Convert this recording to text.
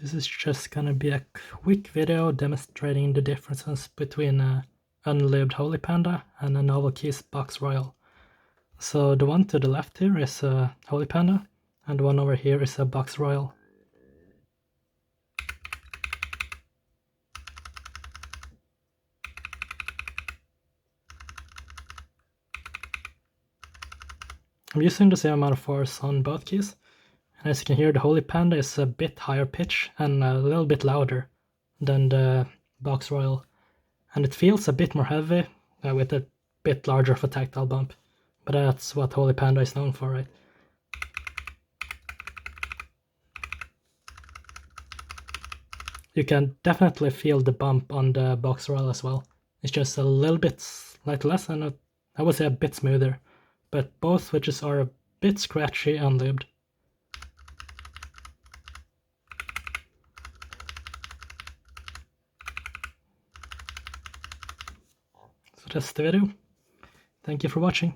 This is just gonna be a quick video demonstrating the differences between unlubed Holy Panda and a Novelkeys Box Royal. So the one to the left here is a Holy Panda, and the one over here is a Box Royal. I'm using the same amount of force on both keys, and as you can hear, the Holy Panda is a bit higher pitch and a little bit louder than the Box Royal, and it feels a bit more heavy with a bit larger of a tactile bump, but that's what Holy Panda is known for, right? You can definitely feel the bump on the Box Royal as well. It's just a little bit slightly less, and I would say a bit smoother, but both switches are a bit scratchy and lubed. So that's the video. Thank you for watching.